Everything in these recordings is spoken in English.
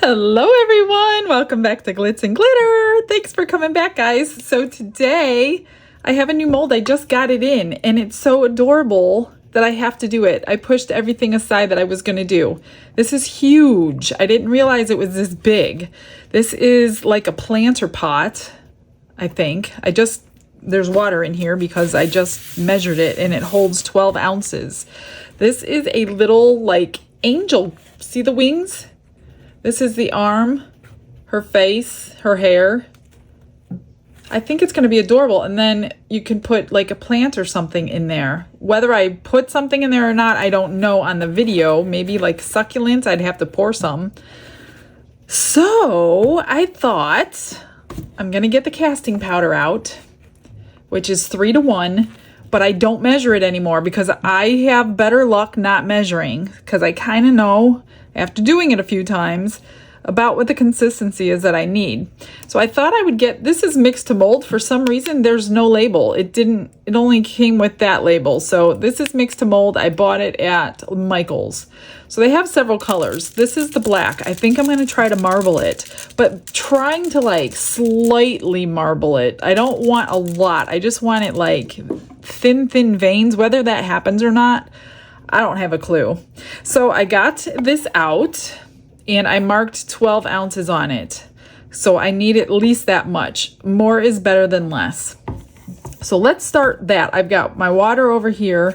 Hello everyone, welcome back to Glitz and Glitter. Thanks for coming back, guys. So today I have a new mold. I just got it in and it's so adorable that I have to do it. I pushed everything aside that I was going to do. This is huge. I didn't realize it was this big. This is like a planter pot, I think. There's water in here because I just measured it and it holds 12 ounces. This is a little like angel. See the wings? This is the arm, her face, her hair. I think it's going to be adorable. And then you can put like a plant or something in there. Whether I put something in there or not, I don't know on the video. Maybe like succulents, I'd have to pour some. So I thought I'm going to get the casting powder out, which is 3-to-1, but I don't measure it anymore because I have better luck not measuring because I kind of know after doing it a few times about what the consistency is that I need. So I thought I would get, this is mixed to mold. For some reason, there's no label. It only came with that label. So this is mixed to mold. I bought it at Michael's. So they have several colors. This is the black. I think I'm going to try to marble it, but trying to like slightly marble it. I don't want a lot. I just want it like thin veins. Whether that happens or not, I don't have a clue. So I got this out and I marked 12 ounces on it. So I need at least that much. More is better than less. So let's start that. I've got my water over here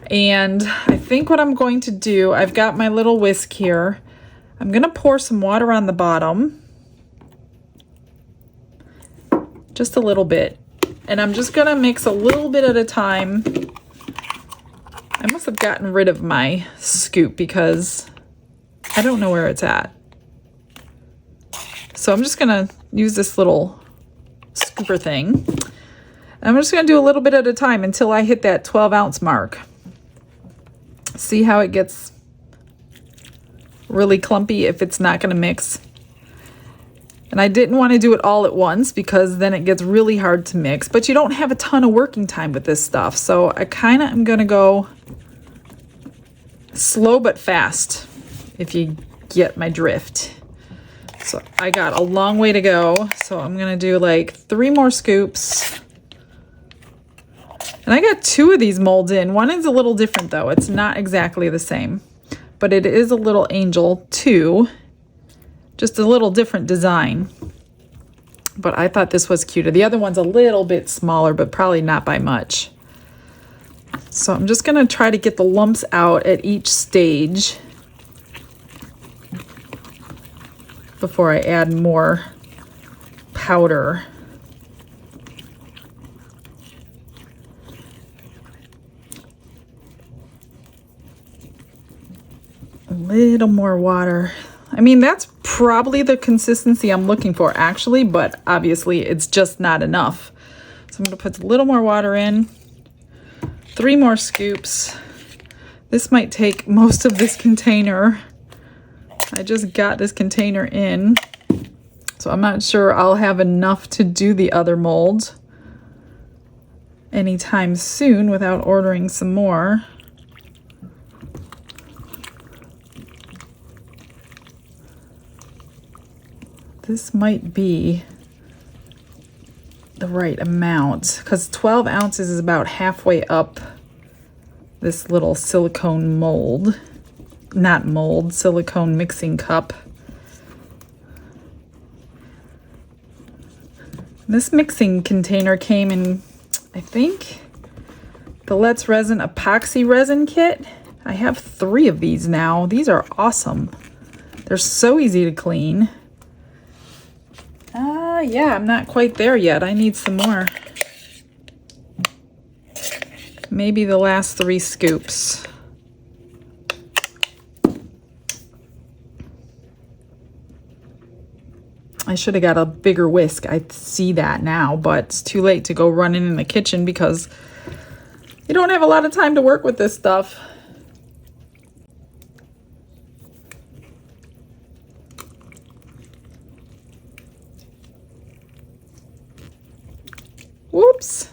and I think what I'm going to do, I've got my little whisk here. I'm going to pour some water on the bottom. Just a little bit. And I'm just going to mix a little bit at a time. I must have gotten rid of my scoop because I don't know where it's at. So I'm just gonna use this little scooper thing. And I'm just gonna do a little bit at a time until I hit that 12-ounce mark. See how it gets really clumpy if it's not gonna mix. And I didn't want to do it all at once because then it gets really hard to mix, but you don't have a ton of working time with this stuff. So I kind of am going to go slow but fast, if you get my drift. So I got a long way to go. So I'm going to do like 3 more scoops. And I got 2 of these molds in. One is a little different though. It's not exactly the same, but it is a little angel too. Just a little different design. But I thought this was cuter. The other one's a little bit smaller, but probably not by much. So I'm just going to try to get the lumps out at each stage before I add more powder. A little more water. I mean, that's probably the consistency I'm looking for actually, but obviously it's just not enough. So I'm going to put a little more water in, 3 more scoops. This might take most of this container. I just got this container in, so I'm not sure I'll have enough to do the other mold anytime soon without ordering some more. This might be the right amount because 12 ounces is about halfway up this little silicone mold. Not mold, silicone mixing cup. This mixing container came in, I think, the Let's Resin epoxy resin kit. I have 3 of these now. These are awesome. They're so easy to clean. Yeah, I'm not quite there yet. I need some more. Maybe the last 3 scoops. I should have got a bigger whisk. I see that now, but it's too late to go running in the kitchen because you don't have a lot of time to work with this stuff. Whoops.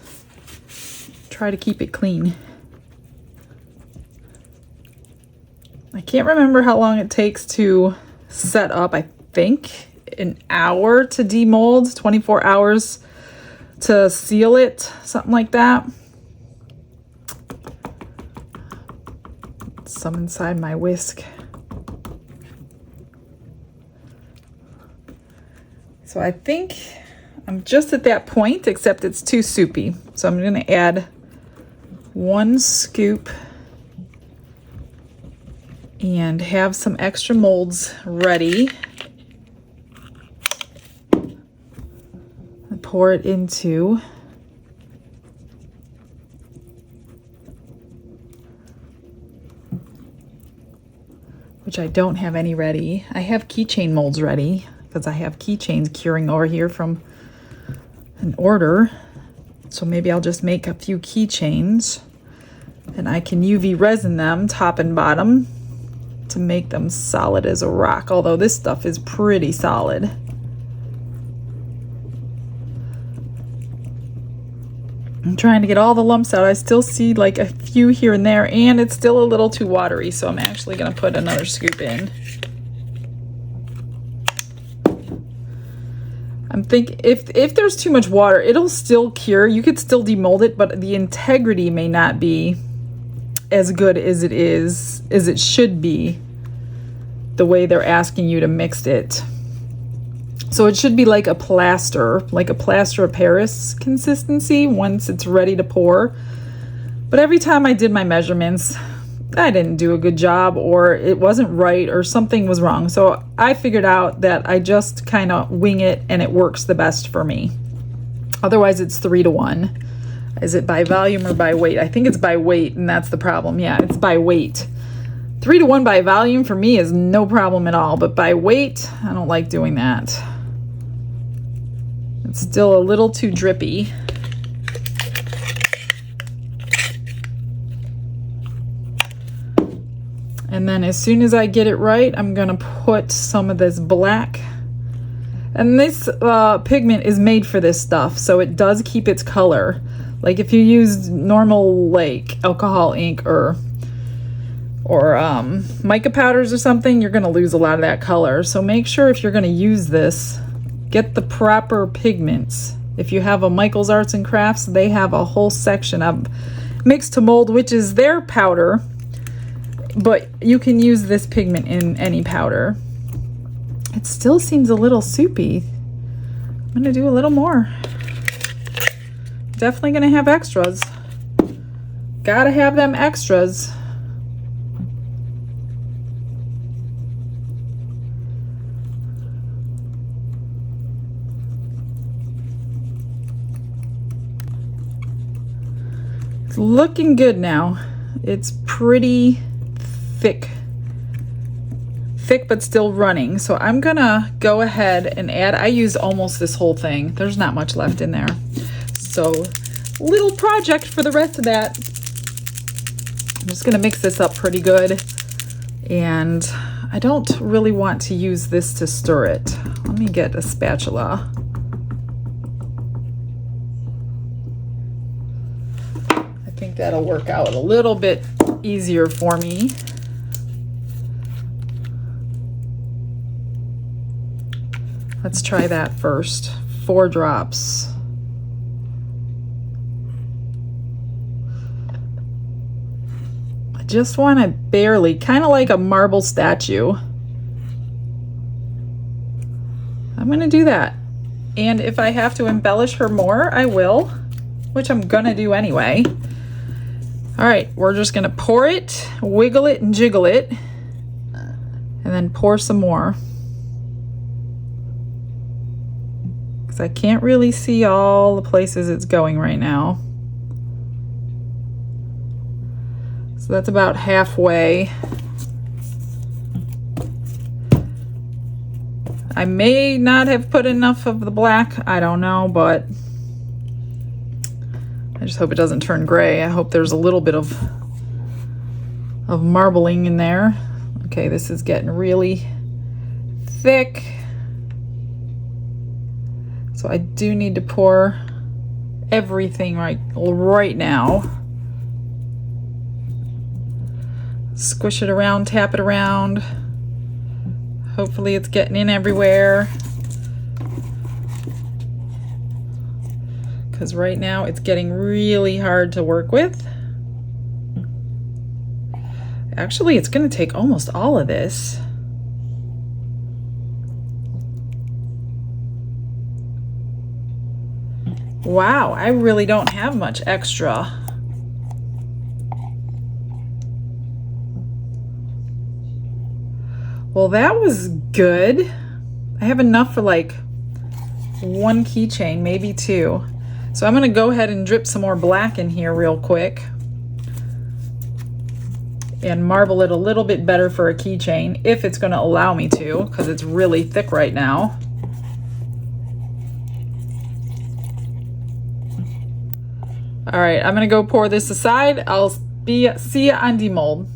Try to keep it clean. I can't remember how long it takes to set up, I think, an hour to demold, 24 hours to seal it, something like that. Some inside my whisk. So I think I'm just at that point, except it's too soupy. So I'm going to add 1 scoop and have some extra molds ready. And pour it into which I don't have any ready. I have keychain molds ready because I have keychains curing over here from an order. So maybe I'll just make a few keychains and I can UV resin them top and bottom to make them solid as a rock, although this stuff is pretty solid. I'm trying to get all the lumps out. I still see like a few here and there, and it's still a little too watery, so I'm actually going to put another scoop in. I'm thinking if there's too much water, it'll still cure. You could still demold it, but the integrity may not be as good as it should be, the way they're asking you to mix it. So it should be like a plaster of Paris consistency once it's ready to pour. But every time I did my measurements, I didn't do a good job, or it wasn't right, or something was wrong. So I figured out that I just kind of wing it and it works the best for me. Otherwise it's 3 to 1. Is it by volume or by weight? I think it's by weight, and that's the problem. Yeah, it's by weight. 3 to 1 by volume for me is no problem at all, but by weight, I don't like doing that. It's still a little too drippy. And then as soon as I get it right, I'm gonna put some of this black. And this pigment is made for this stuff, so it does keep its color. Like if you use normal like alcohol ink or mica powders or something, you're gonna lose a lot of that color. So make sure if you're gonna use this, get the proper pigments. If you have a Michael's Arts and Crafts, they have a whole section of Mix to Mold, which is their powder, but you can use this pigment in any powder. It still seems a little soupy. I'm gonna do a little more. Definitely gonna have extras. Gotta have them extras. It's looking good now. It's pretty thick but still running. So I'm gonna go ahead and add, I used almost this whole thing. There's not much left in there. So little project for the rest of that. I'm just gonna mix this up pretty good. And I don't really want to use this to stir it. Let me get a spatula. I think that'll work out a little bit easier for me. Let's try that first. 4 drops. I just want to barely, kind of like a marble statue. I'm going to do that. And if I have to embellish her more, I will, which I'm going to do anyway. All right, we're just going to pour it, wiggle it and jiggle it, and then pour some more. Because I can't really see all the places it's going right now. So that's about halfway. I may not have put enough of the black, I don't know, but I just hope it doesn't turn gray. I hope there's a little bit of marbling in there. Okay, this is getting really thick. So I do need to pour everything right now. Squish it around, tap it around. Hopefully it's getting in everywhere. Because right now it's getting really hard to work with. Actually, it's going to take almost all of this. Wow, I really don't have much extra. Well, that was good. I have enough for like one keychain, maybe two. So I'm going to go ahead and drip some more black in here real quick and marble it a little bit better for a keychain, if it's going to allow me to, because it's really thick right now. All right, I'm going to go pour this aside. I'll see you on demold.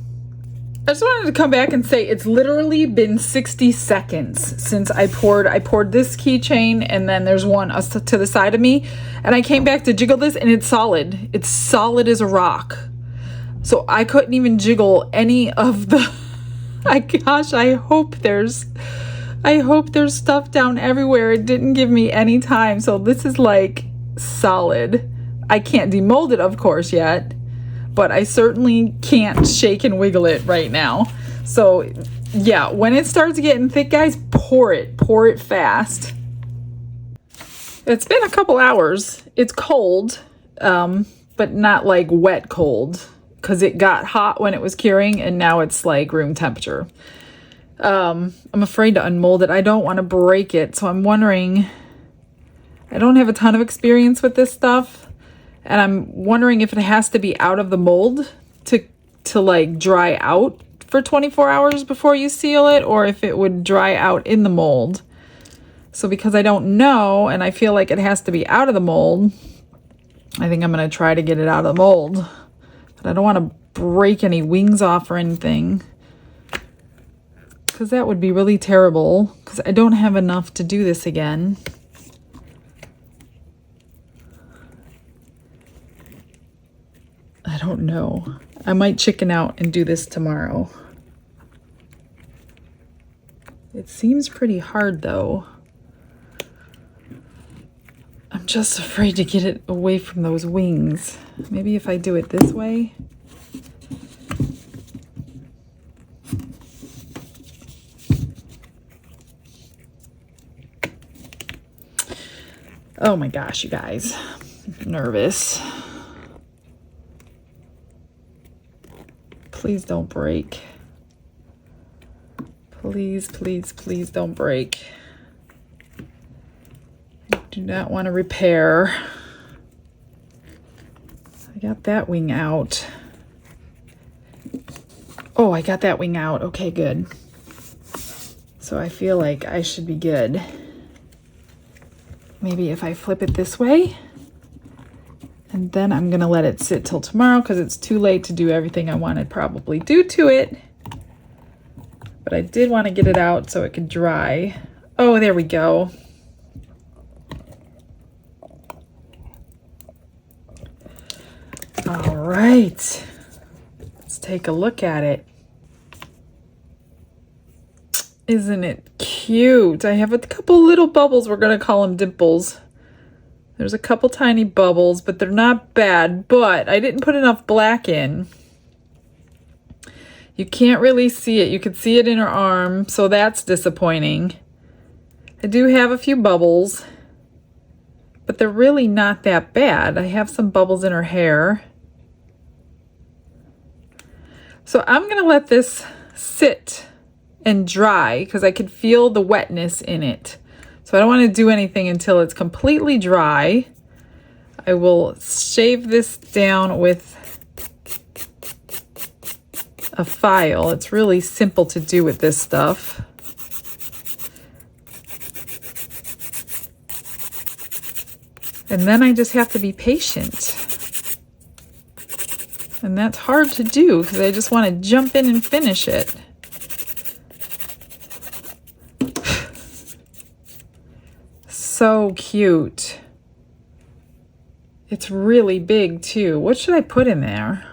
I just wanted to come back and say it's literally been 60 seconds since I poured this keychain, and then there's one to the side of me, and I came back to jiggle this and it's solid. It's solid as a rock. So I couldn't even jiggle any of the gosh, I hope there's stuff down everywhere. It didn't give me any time. So this is like solid. I can't demold it, of course, yet. But I certainly can't shake and wiggle it right now. So yeah, when it starts getting thick, guys, pour it fast. It's been a couple hours. It's cold, but not like wet cold, because it got hot when it was curing and now it's like room temperature. I'm afraid to unmold it. I don't want to break it. So I'm wondering, I don't have a ton of experience with this stuff. And I'm wondering if it has to be out of the mold to like dry out for 24 hours before you seal it, or if it would dry out in the mold. So because I don't know, and I feel like it has to be out of the mold, I think I'm going to try to get it out of the mold. But I don't want to break any wings off or anything, because that would be really terrible, because I don't have enough to do this again. I don't know. I might chicken out and do this tomorrow. It seems pretty hard though. I'm just afraid to get it away from those wings. Maybe if I do it this way. Oh my gosh, you guys. I'm nervous. Please don't break. Please, please, please don't break. I do not want to repair. I got that wing out. Oh, I got that wing out. Okay, good. So I feel like I should be good. Maybe if I flip it this way. And then I'm going to let it sit till tomorrow, because it's too late to do everything I want to probably do to it. But I did want to get it out so it could dry. Oh, there we go. All right. Let's take a look at it. Isn't it cute? I have a couple little bubbles. We're going to call them dimples. There's a couple tiny bubbles, but they're not bad. But I didn't put enough black in. You can't really see it. You can see it in her arm, so that's disappointing. I do have a few bubbles, but they're really not that bad. I have some bubbles in her hair. So I'm going to let this sit and dry, because I could feel the wetness in it. So I don't want to do anything until it's completely dry. I will shave this down with a file. It's really simple to do with this stuff. And then I just have to be patient. And that's hard to do, because I just want to jump in and finish it. So cute. It's really big too. What should I put in there?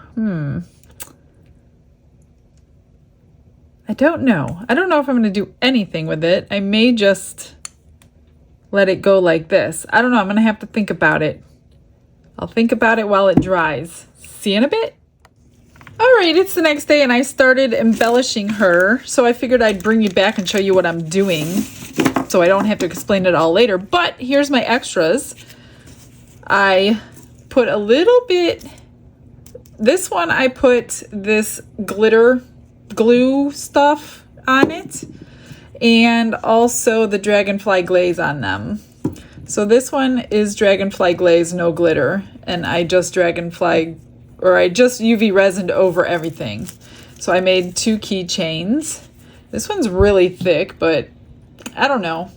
I I don't know. I don't know if I'm going to do anything with it. I may just let it go like this. I don't know. I'm going to have to think about it. I'll think about it while it dries. See you in a bit. All right, it's the next day and I started embellishing her. So I figured I'd bring you back and show you what I'm doing so I don't have to explain it all later. But here's my extras. I put a little bit, this one I put this glitter glue stuff on it and also the dragonfly glaze on them. So this one is dragonfly glaze, no glitter, and I just UV resined over everything. So I made 2 keychains. This one's really thick, but I don't know.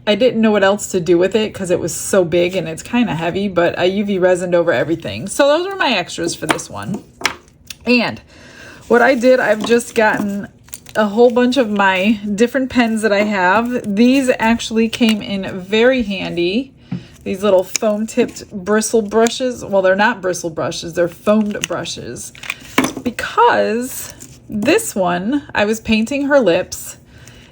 I didn't know what else to do with it because it was so big and it's kind of heavy, but I UV resined over everything. So those were my extras for this one. And what I did, I've just gotten a whole bunch of my different pens that I have. These actually came in very handy. These little foam tipped bristle brushes. Well, they're not bristle brushes, they're foamed brushes. Because this one, I was painting her lips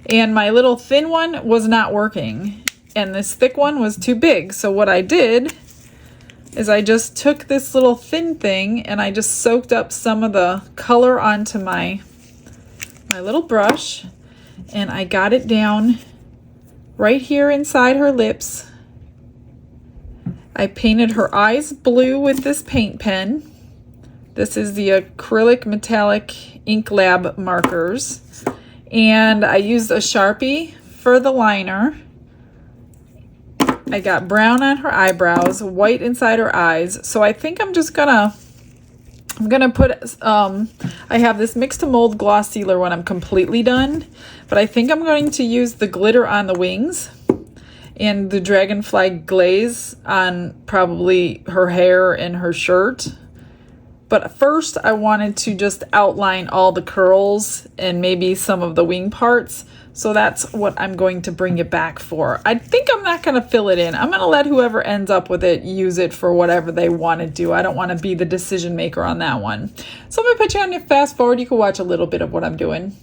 and my little thin one was not working. And this thick one was too big. So what I did is I just took this little thin thing and I just soaked up some of the color onto my little brush. And I got it down right here inside her lips. I painted her eyes blue with this paint pen. This is the acrylic metallic ink lab markers. And I used a Sharpie for the liner. I got brown on her eyebrows, white inside her eyes. So I think I'm just gonna, put, I have this mix to mold gloss sealer when I'm completely done. But I think I'm going to use the glitter on the wings and the dragonfly glaze on probably her hair and her shirt. But first I wanted to just outline all the curls and maybe some of the wing parts. So that's what I'm going to bring it back for. I think I'm not going to fill it in. I'm going to let whoever ends up with it use it for whatever they want to do. I don't want to be the decision maker on that one. So I'm going to put you on your fast forward. You can watch a little bit of what I'm doing.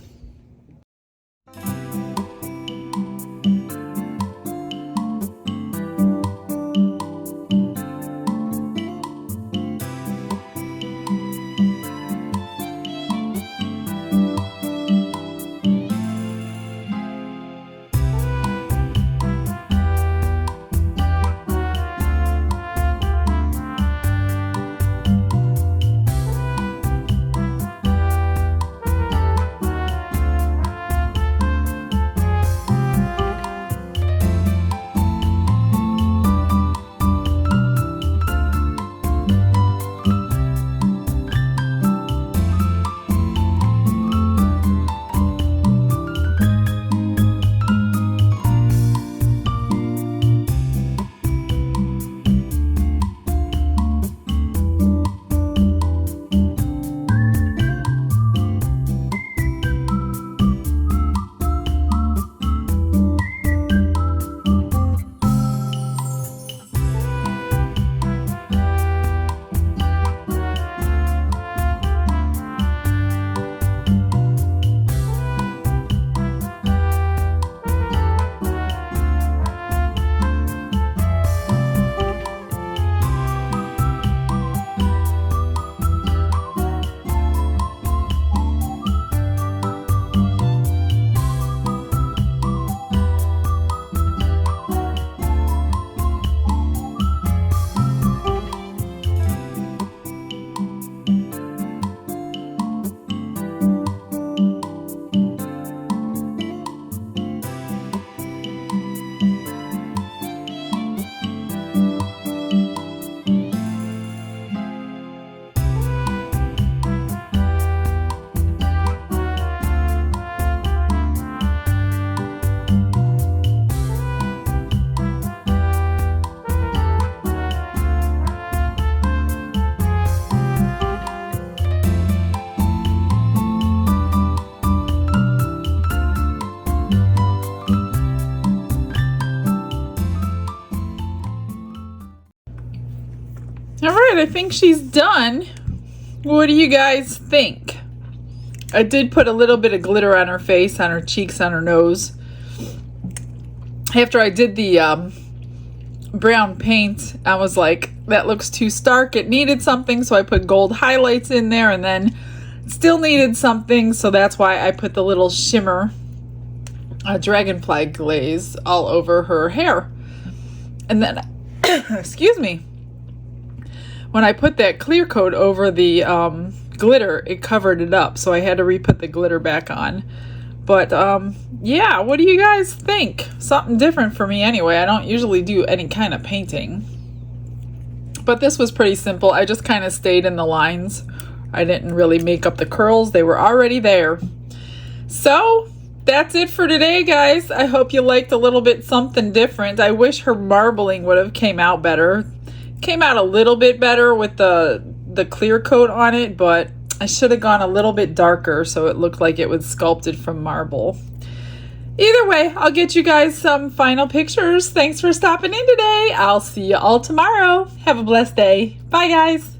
All right, I think she's done. What do you guys think? I did put a little bit of glitter on her face, on her cheeks, on her nose. After I did the brown paint, I was like, that looks too stark. It needed something, so I put gold highlights in there, and then still needed something, so that's why I put the little shimmer dragonfly glaze all over her hair. And then, excuse me, when I put that clear coat over the glitter, it covered it up, so I had to re-put the glitter back on. But yeah, what do you guys think? Something different for me anyway. I don't usually do any kind of painting, but this was pretty simple. I just kind of stayed in the lines. I didn't really make up the curls. They were already there. So that's it for today, guys. I hope you liked a little bit something different. I wish her marbling would have came out better. Came out a little bit better with the clear coat on it, but I should have gone a little bit darker so it looked like it was sculpted from marble. Either way, I'll get you guys some final pictures. Thanks for stopping in today. I'll see you all tomorrow. Have a blessed day. Bye, guys.